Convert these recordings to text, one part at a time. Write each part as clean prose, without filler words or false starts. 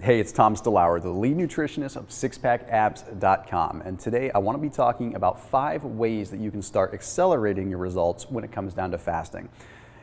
Hey, it's Tom Stelauer, the lead nutritionist of SixPackAbs.com, and today I want to be talking about 5 ways that you can start accelerating your results when it comes down to fasting.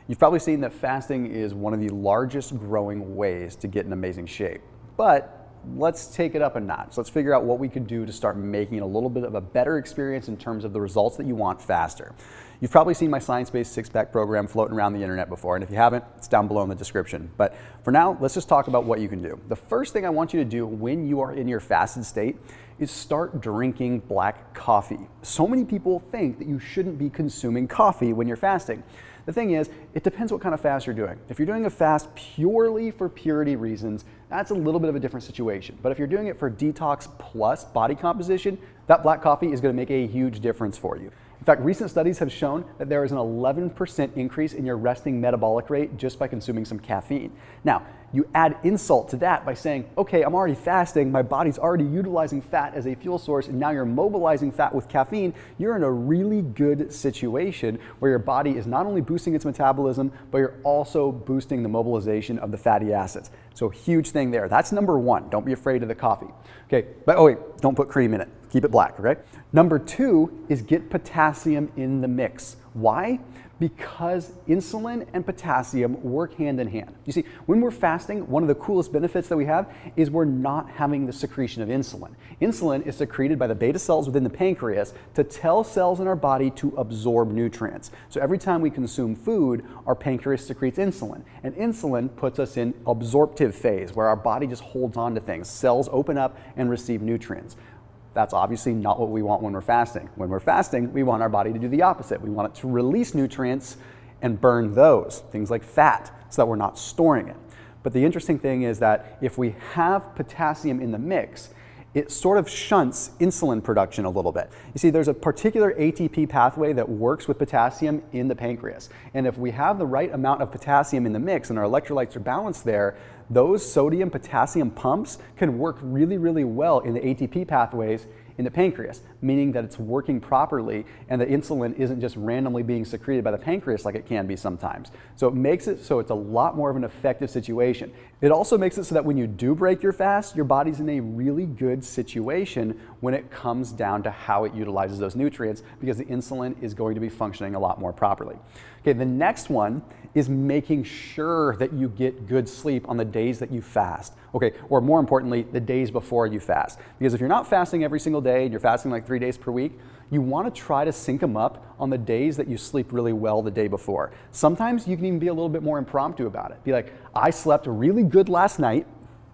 You've probably seen that fasting is one of the largest growing ways to get in amazing shape, but let's take it up a notch. Let's figure out what we could do to start making it a little bit of a better experience in terms of the results that you want faster. You've probably seen my science-based six-pack program floating around the internet before, and if you haven't, it's down below in the description. But for now, let's just talk about what you can do. The first thing I want you to do when you are in your fasted state is start drinking black coffee. So many people think that you shouldn't be consuming coffee when you're fasting. The thing is, it depends what kind of fast you're doing. If you're doing a fast purely for purity reasons, that's a little bit of a different situation. But if you're doing it for detox plus body composition, that black coffee is going to make a huge difference for you. In fact, recent studies have shown that there is an 11% increase in your resting metabolic rate just by consuming some caffeine. Now, you add insult to that by saying, okay, I'm already fasting, my body's already utilizing fat as a fuel source, and now you're mobilizing fat with caffeine. You're in a really good situation where your body is not only boosting its metabolism, but you're also boosting the mobilization of the fatty acids. So huge thing there. That's number 1. Don't be afraid of the coffee. Okay, but oh wait, don't put cream in it. Keep it black, okay? Number 2 is get potassium in the mix. Why? Because insulin and potassium work hand in hand. You see, when we're fasting, one of the coolest benefits that we have is we're not having the secretion of insulin. Insulin is secreted by the beta cells within the pancreas to tell cells in our body to absorb nutrients. So every time we consume food, our pancreas secretes insulin, and insulin puts us in absorptive phase where our body just holds on to things. Cells open up and receive nutrients. That's obviously not what we want when we're fasting. When we're fasting, we want our body to do the opposite. We want it to release nutrients and burn those, things like fat, so that we're not storing it. But the interesting thing is that if we have potassium in the mix, it sort of shunts insulin production a little bit. You see, there's a particular ATP pathway that works with potassium in the pancreas. And if we have the right amount of potassium in the mix and our electrolytes are balanced there, those sodium-potassium pumps can work really, really well in the ATP pathways in the pancreas, meaning that it's working properly and the insulin isn't just randomly being secreted by the pancreas like it can be sometimes. So it makes it so it's a lot more of an effective situation. It also makes it so that when you do break your fast, your body's in a really good situation when it comes down to how it utilizes those nutrients, because the insulin is going to be functioning a lot more properly. Okay, the next one is making sure that you get good sleep on the days that you fast. Okay, or more importantly, the days before you fast. Because if you're not fasting every single day and you're fasting like 3 days per week, you want to try to sync them up on the days that you sleep really well the day before. Sometimes you can even be a little bit more impromptu about it. Be like, I slept really good last night,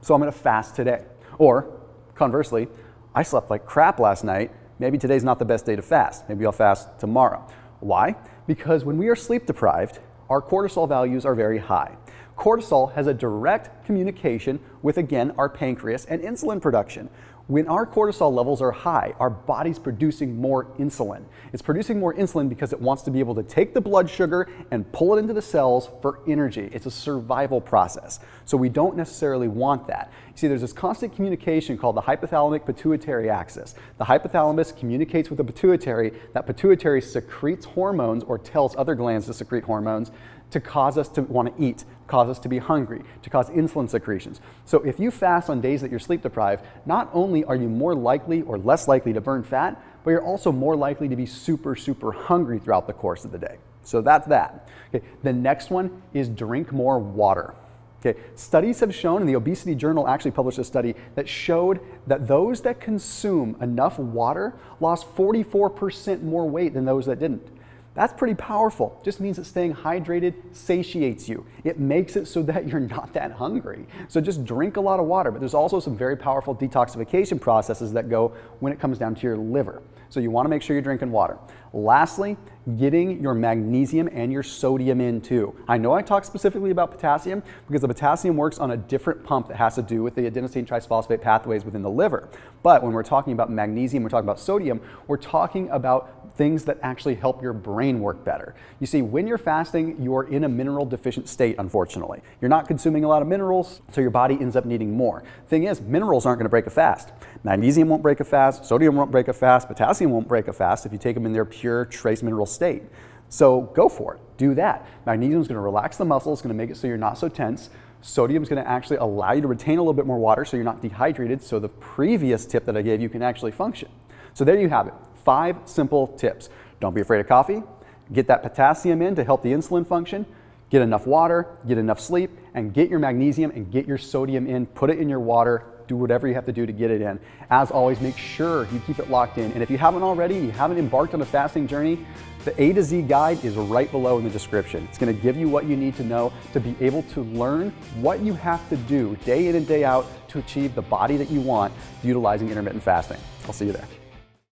so I'm going to fast today. Or conversely, I slept like crap last night, maybe today's not the best day to fast. Maybe I'll fast tomorrow. Why? Because when we are sleep deprived, our cortisol values are very high. Cortisol has a direct communication with, again, our pancreas and insulin production. When our cortisol levels are high, our body's producing more insulin. It's producing more insulin because it wants to be able to take the blood sugar and pull it into the cells for energy. It's a survival process. So we don't necessarily want that. You see, there's this constant communication called the hypothalamic pituitary axis. The hypothalamus communicates with the pituitary. That pituitary secretes hormones, or tells other glands to secrete hormones, to cause us to want to eat, cause us to be hungry, to cause insulin secretions. So if you fast on days that you're sleep deprived, not only are you more likely or less likely to burn fat, but you're also more likely to be super, super hungry throughout the course of the day. So that's that. Okay. The next one is drink more water. Okay. Studies have shown, and the Obesity Journal actually published a study that showed that those that consume enough water lost 44% more weight than those that didn't. That's pretty powerful. Just means that staying hydrated satiates you. It makes it so that you're not that hungry. So just drink a lot of water. But there's also some very powerful detoxification processes that go when it comes down to your liver. So you want to make sure you're drinking water. Lastly, getting your magnesium and your sodium in too. I know I talked specifically about potassium because the potassium works on a different pump that has to do with the adenosine triphosphate pathways within the liver. But when we're talking about magnesium, we're talking about sodium, we're talking about things that actually help your brain work better. You see, when you're fasting, you're in a mineral deficient state, unfortunately. You're not consuming a lot of minerals, so your body ends up needing more. Thing is, minerals aren't going to break a fast. Magnesium won't break a fast, sodium won't break a fast, potassium won't break a fast if you take them in their pure trace mineral state. So go for it, do that. Magnesium is going to relax the muscles, going to make it so you're not so tense. Sodium is going to actually allow you to retain a little bit more water so you're not dehydrated, so the previous tip that I gave you can actually function. So there you have it, 5 simple tips. Don't be afraid of coffee. Get that potassium in to help the insulin function. Get enough water, get enough sleep, and get your magnesium and get your sodium in. Put it in your water. Do whatever you have to do to get it in. As always, make sure you keep it locked in. And if you haven't already, you haven't embarked on a fasting journey, the A to Z guide is right below in the description. It's going to give you what you need to know to be able to learn what you have to do day in and day out to achieve the body that you want utilizing intermittent fasting. I'll see you there.